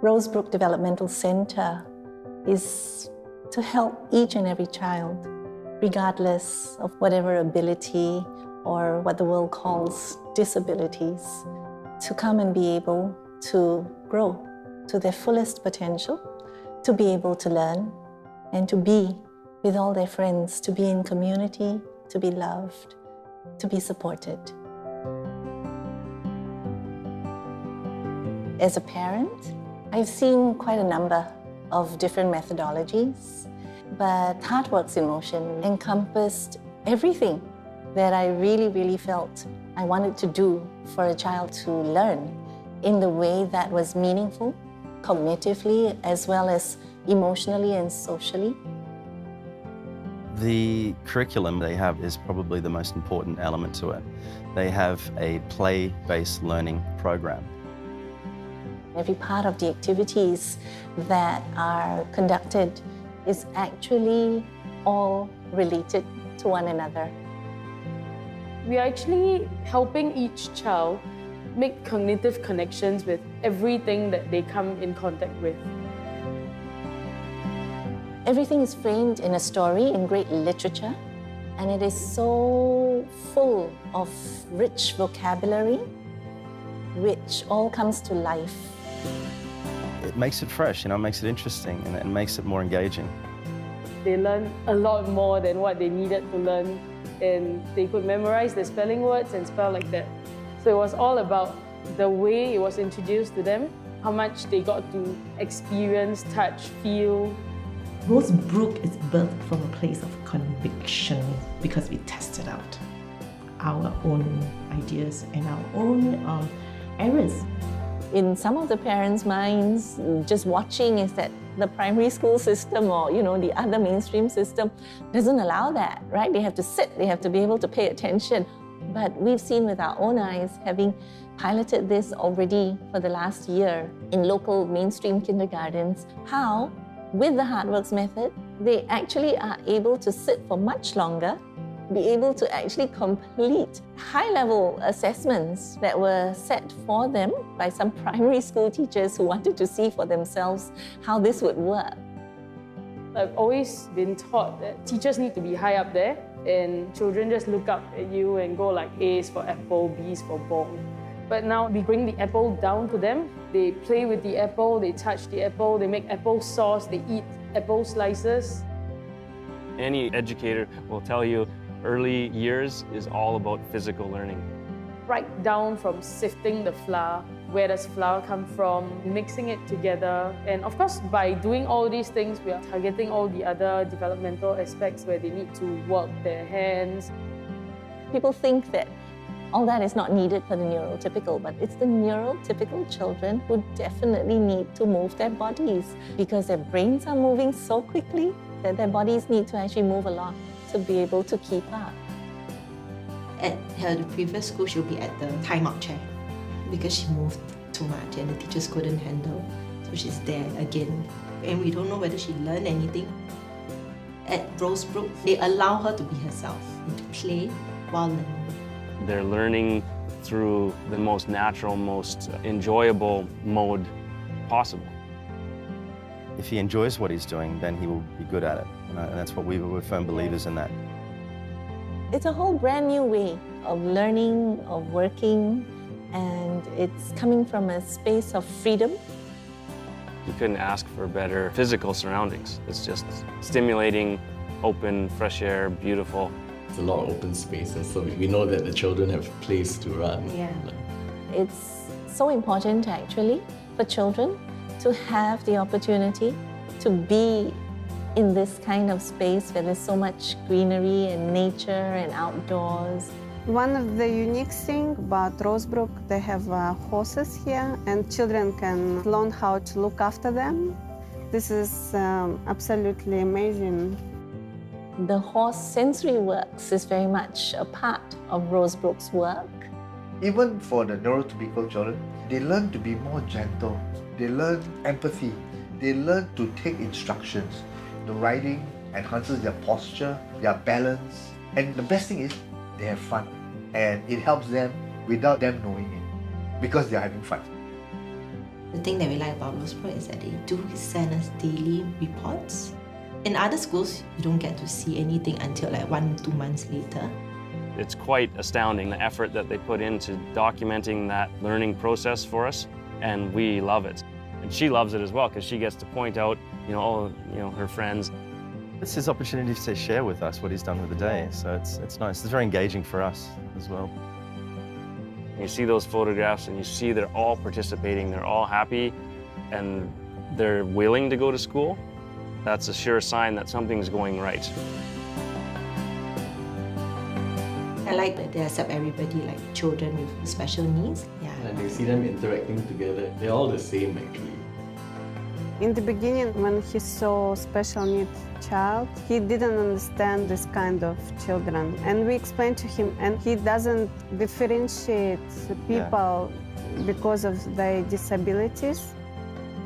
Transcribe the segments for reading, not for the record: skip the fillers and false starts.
Rosebrook Developmental Center is to help each and every child, regardless of whatever ability or what the world calls disabilities, to come and be able to grow to their fullest potential, to be able to learn and to be with all their friends, to be in community, to be loved, to be supported. As a parent, I've seen quite a number of different methodologies, but HeartWorks in Motion encompassed everything that I really felt I wanted to do for a child to learn in the way that was meaningful, cognitively, as well as emotionally and socially. The curriculum they have is probably the most important element to it. They have a play-based learning program. Every part of the activities that are conducted is actually all related to one another. We are actually helping each child make cognitive connections with everything that they come in contact with. Everything is framed in a story in great literature, and it is so full of rich vocabulary, which all comes to life. It makes it fresh, makes it interesting, and it makes it more engaging. They learn a lot more than what they needed to learn, and they could memorize the spelling words and spell like that. So it was all about the way it was introduced to them, how much they got to experience, touch, feel. Rosebrook is birthed from a place of conviction because we tested out our own ideas and our own errors. In some of the parents' minds, just watching is that the primary school system or the other mainstream system doesn't allow that, right? They have to sit, they have to be able to pay attention. But we've seen with our own eyes, having piloted this already for the last year in local mainstream kindergartens, how with the HeartWorks method, they actually are able to sit for much longer, be able to actually complete high-level assessments that were set for them by some primary school teachers who wanted to see for themselves how this would work. I've always been taught that teachers need to be high up there and children just look up at you and go like A's for apple, B's for ball. But now we bring the apple down to them. They play with the apple, they touch the apple, they make apple sauce, they eat apple slices. Any educator will tell you early years is all about physical learning. Right down from sifting the flour, where does flour come from, mixing it together. And of course, by doing all these things, we are targeting all the other developmental aspects where they need to work their hands. People think that all that is not needed for the neurotypical, but it's the neurotypical children who definitely need to move their bodies because their brains are moving so quickly that their bodies need to actually move a lot to be able to keep up. At her previous school, she'll be at the timeout chair because she moved too much and the teachers couldn't handle. So she's there again. And we don't know whether she learned anything. At Rosebrook, they allow her to be herself and to play while learning. They're learning through the most natural, most enjoyable mode possible. If he enjoys what he's doing, then he will be good at it. And that's what we're firm believers in that. It's a whole brand new way of learning, of working, and it's coming from a space of freedom. You couldn't ask for better physical surroundings. It's just stimulating, open, fresh air, beautiful. It's a lot of open spaces, so we know that the children have a place to run. Yeah. It's so important actually for children to have the opportunity to be in this kind of space where there's so much greenery and nature and outdoors. One of the unique things about Rosebrook, they have horses here and children can learn how to look after them. This is absolutely amazing. The horse sensory works is very much a part of Rosebrook's work. Even for the neurotypical children, they learn to be more gentle. They learn empathy. They learn to take instructions. The riding enhances their posture, their balance, and the best thing is they have fun. And it helps them without them knowing it because they're having fun. The thing that we like about Rosebrook is that they do send us daily reports. In other schools, you don't get to see anything until like 1-2 months later. It's quite astounding, the effort that they put into documenting that learning process for us, and we love it. And she loves it as well, because she gets to point out, her friends. It's his opportunity to share with us what he's done with the day, so it's nice. It's very engaging for us as well. You see those photographs and you see they're all participating, they're all happy, and they're willing to go to school. That's a sure sign that something's going right. I like that they accept everybody, like children with special needs. Yeah. And you see them interacting together. They're all the same actually. In the beginning, when he saw special needs child, he didn't understand this kind of children. And we explained to him, and he doesn't differentiate people because of their disabilities.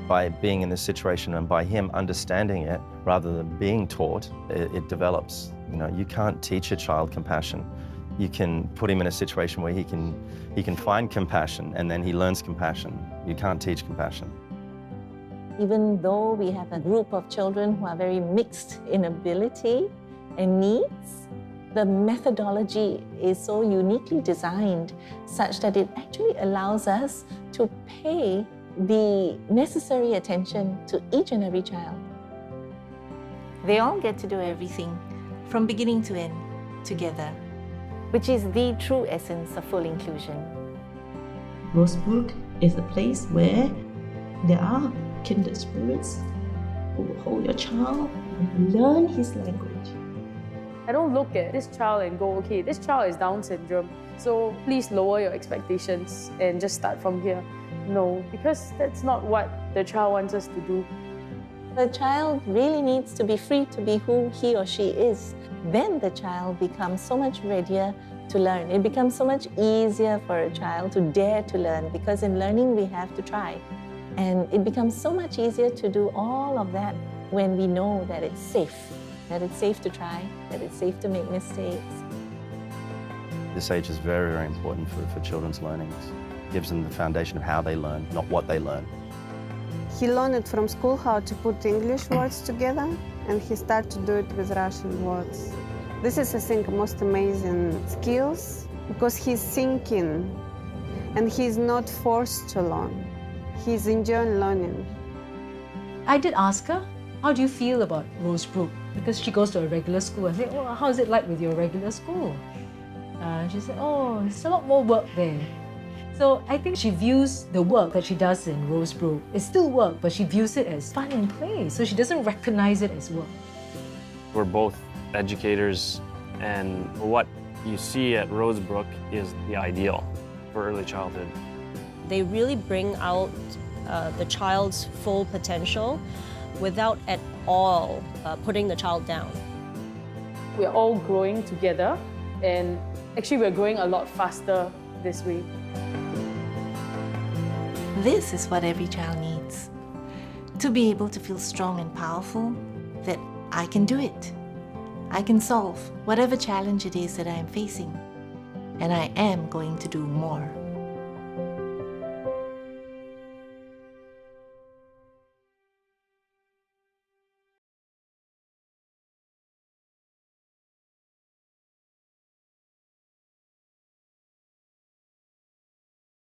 By being in this situation and by him understanding it rather than being taught, it develops. You can't teach a child compassion. You can put him in a situation where he can find compassion and then he learns compassion. You can't teach compassion. Even though we have a group of children who are very mixed in ability and needs, the methodology is so uniquely designed such that it actually allows us to pay the necessary attention to each and every child. They all get to do everything from beginning to end together, which is the true essence of full inclusion. Rosebrook is a place where there are kindred spirits who will hold your child and learn his language. I don't look at this child and go, okay, this child is Down syndrome, so please lower your expectations and just start from here. No, because that's not what the child wants us to do. The child really needs to be free to be who he or she is. Then the child becomes so much readier to learn. It becomes so much easier for a child to dare to learn, because in learning we have to try. And it becomes so much easier to do all of that when we know that it's safe to try, that it's safe to make mistakes. This age is very, very important for children's learning. It gives them the foundation of how they learn, not what they learn. He learned from school how to put English words together, and he started to do it with Russian words. This is, I think, most amazing skills, because he's thinking and he's not forced to learn. He's enjoying learning. I did ask her, how do you feel about Rosebrook? Because she goes to a regular school. I said, oh, how is it like with your regular school? She said, oh, it's a lot more work there. So I think she views the work that she does in Rosebrook. It's still work, but she views it as fun and play. So she doesn't recognize it as work. We're both educators, and what you see at Rosebrook is the ideal for early childhood. They really bring out the child's full potential without at all putting the child down. We're all growing together, and actually we're growing a lot faster this way. This is what every child needs. To be able to feel strong and powerful, that I can do it. I can solve whatever challenge it is that I am facing. And I am going to do more.